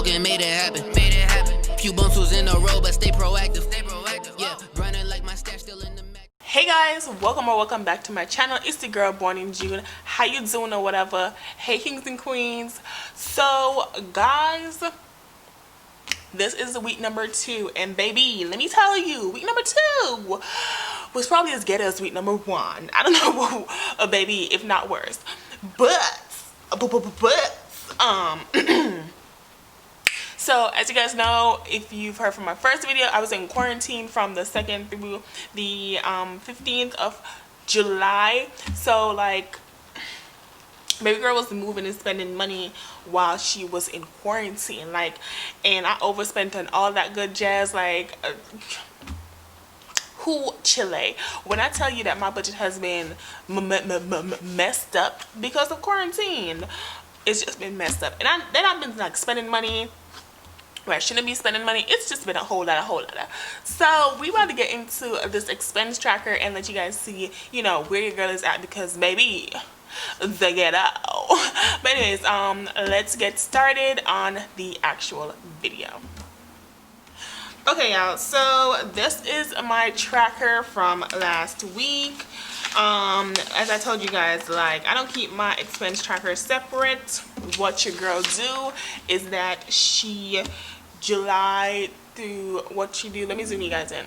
smoking, made it happen. Few bumps was in a row, but stay proactive. Yeah, running like my stash still in the Mac. Hey guys, welcome back to my channel. It's the girl born in June. How you doing or whatever? Hey kings and queens. So guys, this is week number 2, and baby, let me tell you, week number 2 was probably as ghetto as week number 1. I don't know, baby, if not worse. But so as you guys know, if you've heard from my first video, I was in quarantine from the 2nd through the 15th of July. So like, baby girl was moving and spending money while she was in quarantine, like, and I overspent on all that good jazz, like who Chile. When I tell you that my budget has been messed up because of quarantine, it's just been messed up. And then I've been like spending money where I shouldn't be spending money. It's just been a whole lot. So we about to get into this expense tracker and let you guys see, you know, where your girl is at, because baby, the ghetto. But anyways, let's get started on the actual video. Okay y'all, so this is my tracker from last week. As I told you guys, like, I don't keep my expense tracker separate. What your girl do is that she July through what she do, let me zoom you guys in.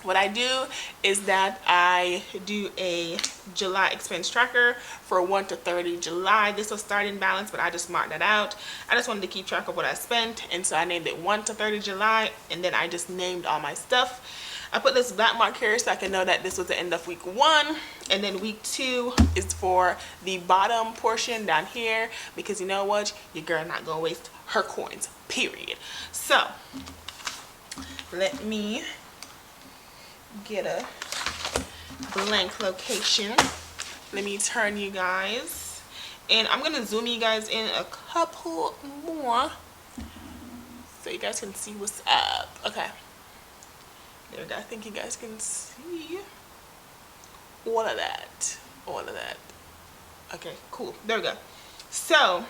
What I do is that I do a July expense tracker for 1 to 30 July. This was starting balance, but I just marked that out. I just wanted to keep track of what I spent, and so I named it 1 to 30 July, and then I just named all my stuff. I put this black mark here so I can know that this was the end of week 1, and then week 2 is for the bottom portion down here, because you know what, your girl not gonna waste her coins, period. So let me get a blank location. Let me turn you guys, and I'm gonna zoom you guys in a couple more so you guys can see what's up. Okay, there we go. I think you guys can see all of that. Okay, cool, there we go. So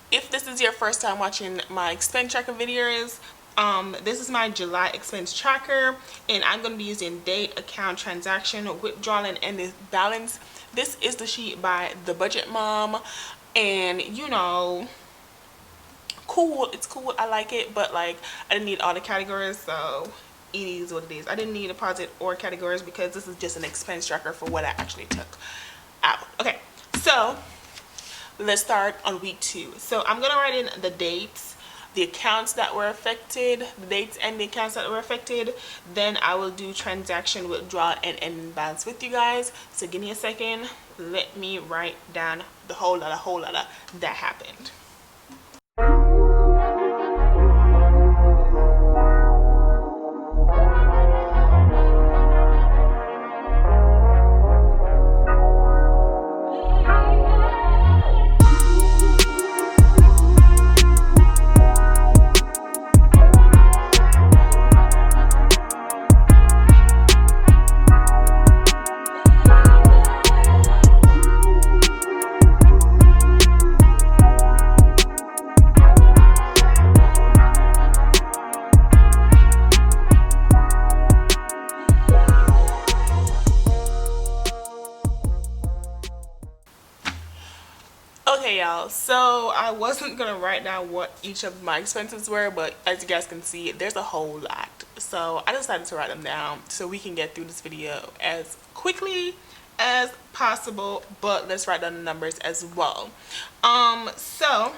if this is your first time watching my expense tracker videos, this is my July expense tracker, and I'm going to be using date, account, transaction, withdrawal, and this balance. This is the sheet by The Budget Mom, and you know, cool, it's cool, I like it, but like, I didn't need all the categories, so it is what it is. I didn't need deposit or categories because this is just an expense tracker for what I actually took out. Okay, so let's start on week 2. So I'm gonna write in the dates, the accounts that were affected, the dates and the accounts that were affected. Then I will do transaction, withdrawal, and end balance with you guys. So give me a second. Let me write down the whole lot that happened. Okay y'all, so I wasn't gonna write down what each of my expenses were, but as you guys can see, there's a whole lot, so I decided to write them down so we can get through this video as quickly as possible. But let's write down the numbers as well. So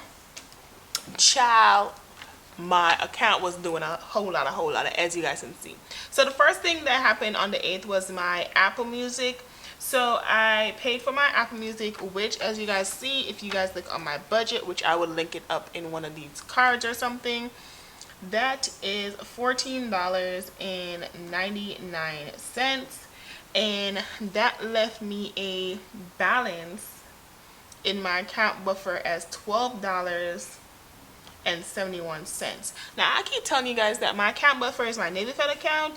child, my account was doing a whole lot, as you guys can see. So the first thing that happened on the 8th was my Apple Music. So I paid for my Apple Music, which, as you guys see, if you guys look on my budget, which I will link it up in one of these cards or something, that is $14.99, and that left me a balance in my account buffer as $12.71. Now I keep telling you guys that my account buffer is my Navy Fed account,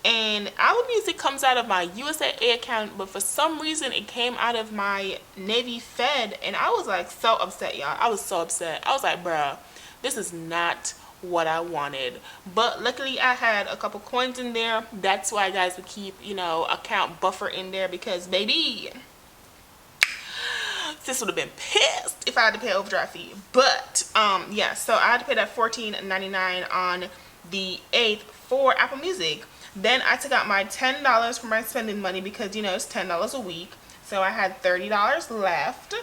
and Apple Music comes out of my USAA account, but for some reason it came out of my Navy Fed, and I was like so upset, y'all. I was so upset. I was like, bruh, this is not what I wanted. But luckily I had a couple coins in there. That's why guys would keep, you know, account buffer in there, because baby, sis would have been pissed if I had to pay overdraft fee. But yeah, so I had to pay that $14.99 on the 8th for Apple Music. Then I took out my $10 for my spending money, because you know it's $10 a week, so I had $30 left.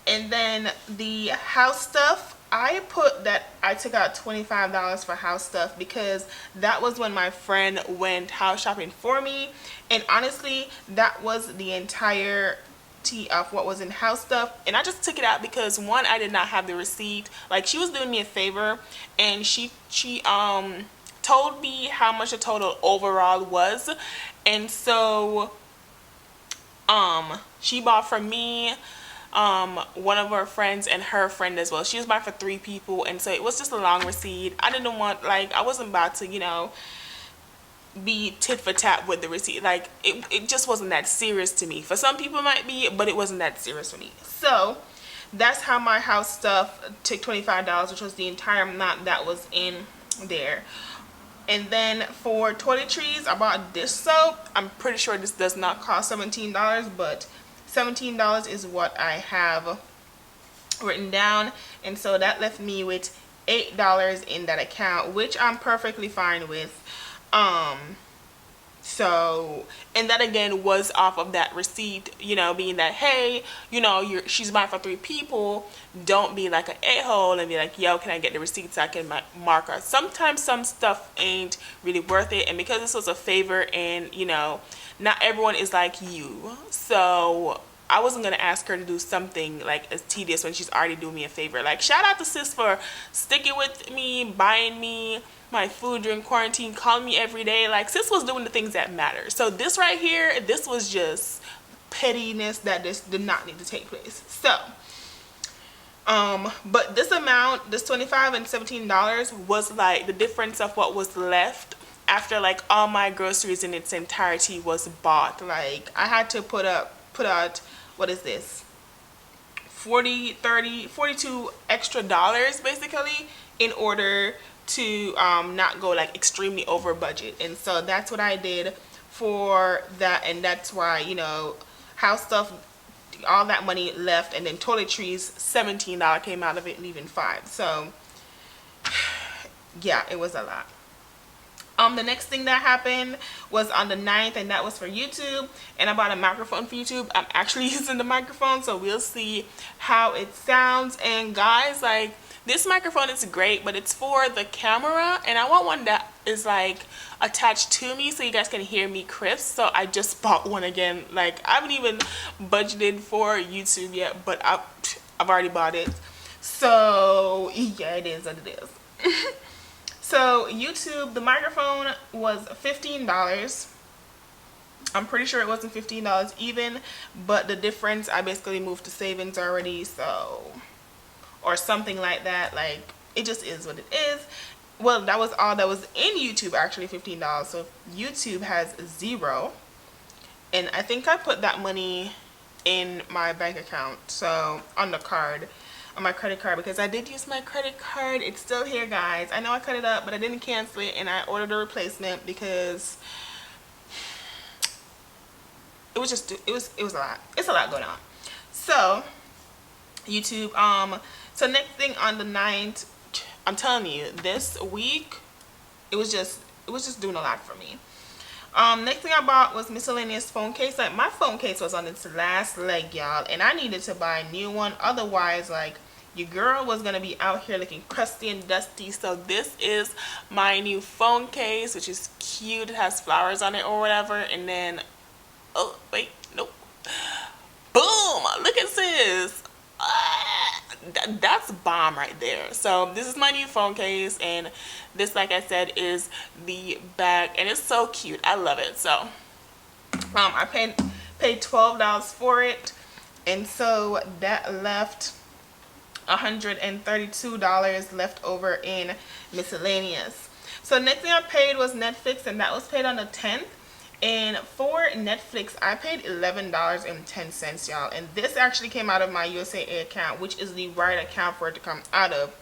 And then the house stuff, I took out $25 for house stuff, because that was when my friend went house shopping for me, and honestly that was the entirety of what was in house stuff. And I just took it out because, one, I did not have the receipt. Like, she was doing me a favor, and she told me how much the total overall was, and so she bought from me, one of her friends, and her friend as well. She was buying for 3 people, and so it was just a long receipt. I didn't want, like, I wasn't about to, you know, be tit for tat with the receipt. Like, it just wasn't that serious to me. For some people it might be, but it wasn't that serious for me. So that's how my house stuff took $25, which was the entire amount that was in there. And then for toiletries, I bought dish soap. I'm pretty sure this does not cost $17, but $17 is what I have written down. And so that left me with $8 in that account, which I'm perfectly fine with. So, and that again was off of that receipt, you know, being that, hey, you know, she's buying for 3 people. Don't be like an a-hole and be like, yo, can I get the receipt so I can mark her? Sometimes some stuff ain't really worth it, and because this was a favor, and you know, not everyone is like you, so I wasn't gonna ask her to do something like as tedious when she's already doing me a favor. Like, shout out to sis for sticking with me, buying me my food during quarantine, calling me every day. Like, sis was doing the things that matter. So this right here, this was just pettiness that just did not need to take place. So but this amount, this $25 and $17 was like the difference of what was left after like all my groceries in its entirety was bought. Like, I had to put out, what is this, 42 extra dollars basically, in order to not go like extremely over budget. And so that's what I did for that, and that's why, you know, house stuff, all that money left, and then toiletries, $17 came out of it, leaving $5. So yeah, it was a lot. The next thing that happened was on the 9th, and that was for YouTube, and I bought a microphone for YouTube. I'm actually using the microphone, so we'll see how it sounds. And guys, like, this microphone is great, but it's for the camera, and I want one that is like attached to me so you guys can hear me crisp. So I just bought one again. Like, I haven't even budgeted for YouTube yet, but I've already bought it. So yeah, it is what it is. So YouTube, the microphone was $15. I'm pretty sure it wasn't $15 even, but the difference, I basically moved to savings already, so, or something like that. Like, it just is what it is. Well, that was all that was in YouTube, actually, $15. So YouTube has $0, and I think I put that money in my bank account, so on the card, on my credit card, because I did use my credit card. It's still here, guys. I know I cut it up, but I didn't cancel it, and I ordered a replacement because it was just, it was a lot. It's a lot going on. So YouTube, so next thing on the 9th, I'm telling you, this week it was just doing a lot for me. Next thing I bought was miscellaneous phone case. Like, my phone case was on its last leg, y'all, and I needed to buy a new one. Otherwise, like, your girl was gonna be out here looking crusty and dusty. So this is my new phone case, which is cute. It has flowers on it or whatever. And then, oh wait, nope, boom, look at this. That's bomb right there. So this is my new phone case, and this, like I said, is the bag, and it's so cute. I love it. So I paid $12 for it, and so that left $132 left over in miscellaneous. So next thing I paid was Netflix, and that was paid on the 10th. And for Netflix, I paid $11.10, y'all. And this actually came out of my USAA account, which is the right account for it to come out of.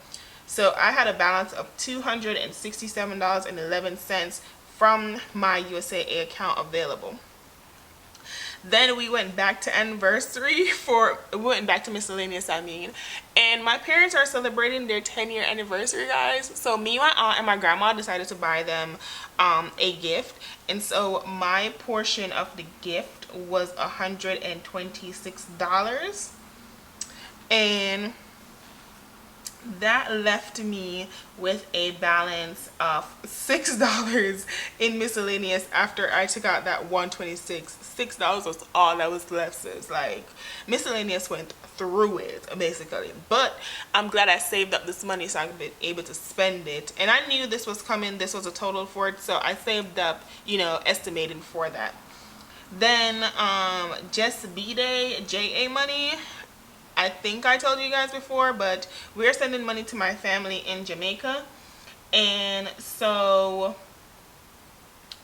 So I had a balance of $267.11 from my USAA account available. Then we went back to miscellaneous, and my parents are celebrating their 10-year anniversary, guys. So me, my aunt, and my grandma decided to buy them a gift, and so my portion of the gift was $126, and that left me with a balance of $6 in miscellaneous after I took out that $126. $6 was all that was left, sis. Like, miscellaneous went through it, basically. But I'm glad I saved up this money so I could be able to spend it. And I knew this was coming. This was a total for it. So I saved up, you know, estimating for that. Then, just B-Day, JA money. I think I told you guys before, but we're sending money to my family in Jamaica. And so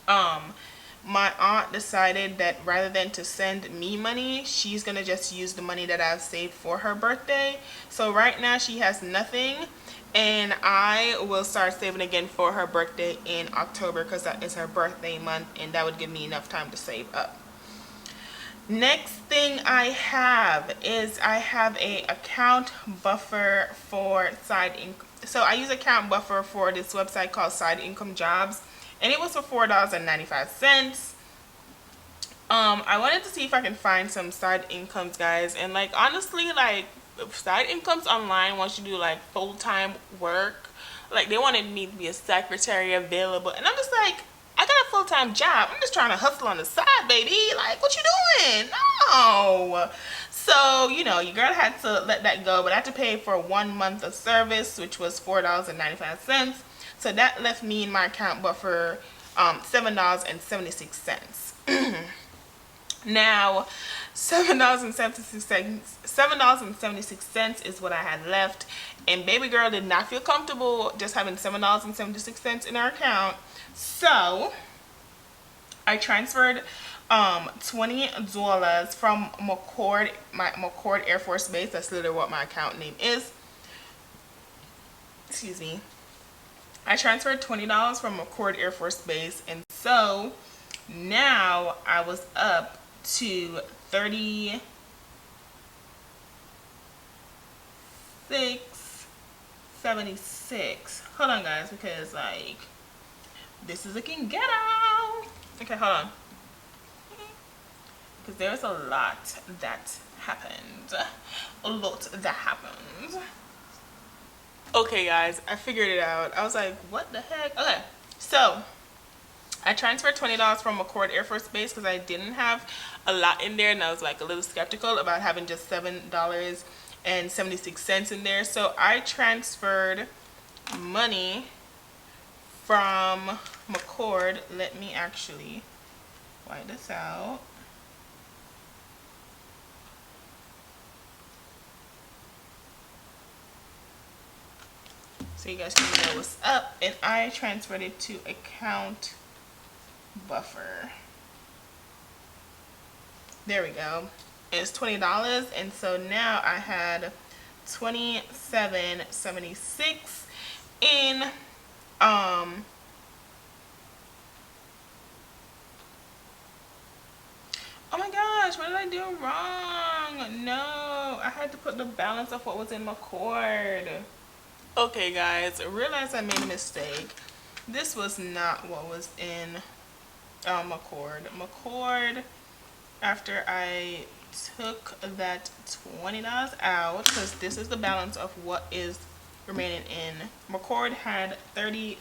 my aunt decided that rather than to send me money, she's gonna just use the money that I've saved for her birthday. So right now she has nothing, and I will start saving again for her birthday in October, because that is her birthday month, and that would give me enough time to save up. Next thing I have is I have a account buffer for side income. So I use account buffer for this website called Side Income Jobs, and it was for $4.95. I wanted to see if I can find some side incomes, guys, and like honestly, like side incomes online, once you do like full-time work, like they wanted me to be a secretary available, and I'm just like, I got a full-time job. I'm just trying to hustle on the side, baby. Like, what you doing? No. So, you know, your girl had to let that go, but I had to pay for 1 month of service, which was $4.95. So that left me in my account buffer $7.76. Now, $7.76 is what I had left, and baby girl did not feel comfortable just having $7.76 in her account. So I transferred $20 from McCord Air Force Base. That's literally what my account name is. Excuse me. I transferred $20 from McCord Air Force Base, and so now I was up to $36.76. Hold on, guys, because like this is looking ghetto. Okay, hold on, because there's a lot that happened. Okay, guys, I figured it out. I was like, what the heck? Okay, so I transferred $20 from McCord Air Force Base because I didn't have a lot in there, and I was like a little skeptical about having just $7.76 in there. So I transferred money from McCord. Let me actually white this out. So you guys can know what's up. And I transferred it to account buffer. There we go. It's $20, and so now I had $27.76 in oh my gosh, what did I do wrong? No, I had to put the balance of what was in McCord. Okay, guys, I realized I made a mistake. This was not what was in McCord. McCord, after I took that $20 out, because this is the balance of what is remaining in McCord, had $36.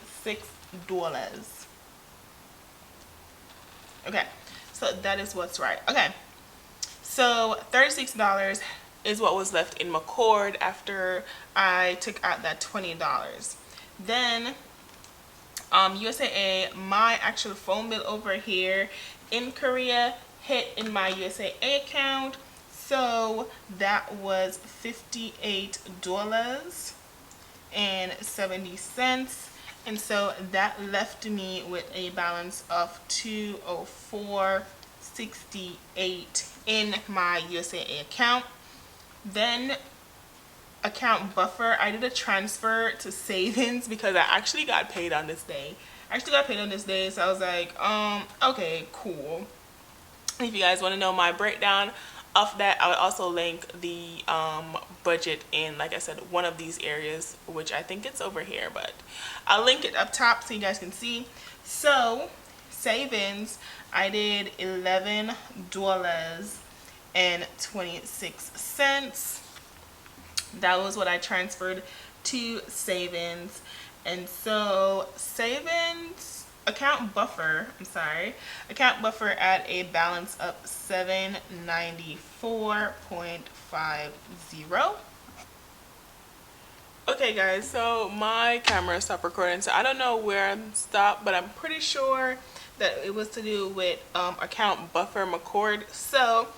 Okay, so that is what's right. Okay, so $36 is what was left in McCord after I took out that $20. Then USAA, my actual phone bill over here in Korea hit in my USAA account, so that was $58.70, And so that left me with a balance of $204.68 in my USAA account. Then account buffer, I did a transfer to savings because I actually got paid on this day. So I was like, okay, cool. If you guys want to know my breakdown of that, I would also link the budget in, like I said, one of these areas, which I think it's over here, but I'll link it up top so you guys can see. So savings, I did $11.26. That was what I transferred to savings. And so savings account buffer at a balance of $794.50. Okay guys, so my camera stopped recording, so I don't know where I stopped, but I'm pretty sure that it was to do with account buffer McCord. So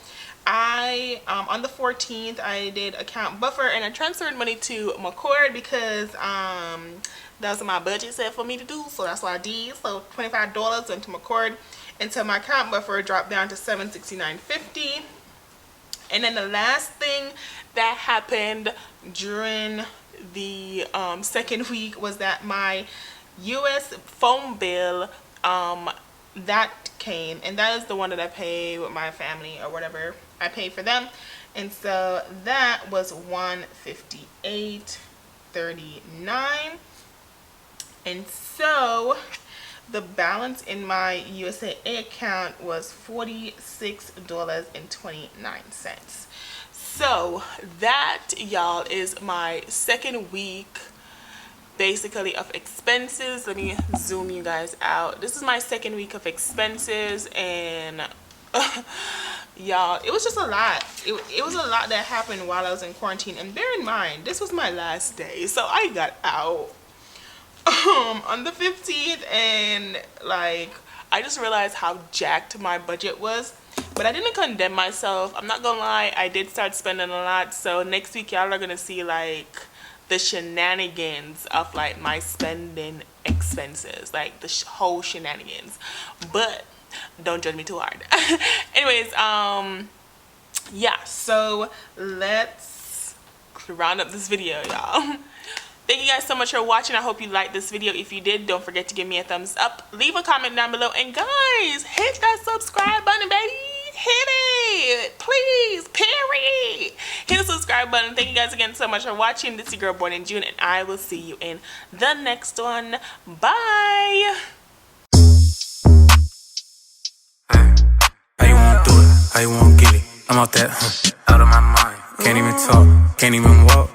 I on the 14th I did account buffer and I transferred money to McCord because that's what my budget said for me to do, so that's what I did. So $25 went to McCord until my account buffer dropped down to $769.50. And then the last thing that happened during the second week was that my US phone bill that came, and that is the one that I pay with my family or whatever I pay for them, and so that was $158.39. And so the balance in my USAA account was $46.29. So that, y'all, is my second week basically of expenses. Let me zoom you guys out. This is my second week of expenses, and y'all, it was just a lot. It was a lot that happened while I was in quarantine. And bear in mind, this was my last day, so I got out on the 15th, and like I just realized how jacked my budget was. But I didn't condemn myself. I'm not gonna lie, I did start spending a lot. So next week y'all are gonna see like the shenanigans of like my spending expenses, like the whole shenanigans. But don't judge me too hard. Anyways, yeah, so let's round up this video, y'all. Thank you guys so much for watching. I hope you liked this video. If you did, don't forget to give me a thumbs up, leave a comment down below, and guys, hit that subscribe button, baby. Hit it, please, period. Hit the subscribe button. Thank you guys again so much for watching. This is your girl Born in June, and I will see you in the next one. Bye. How you wanna do it? How you wanna get it? I'm out that, out of my mind. Can't even talk, can't even walk.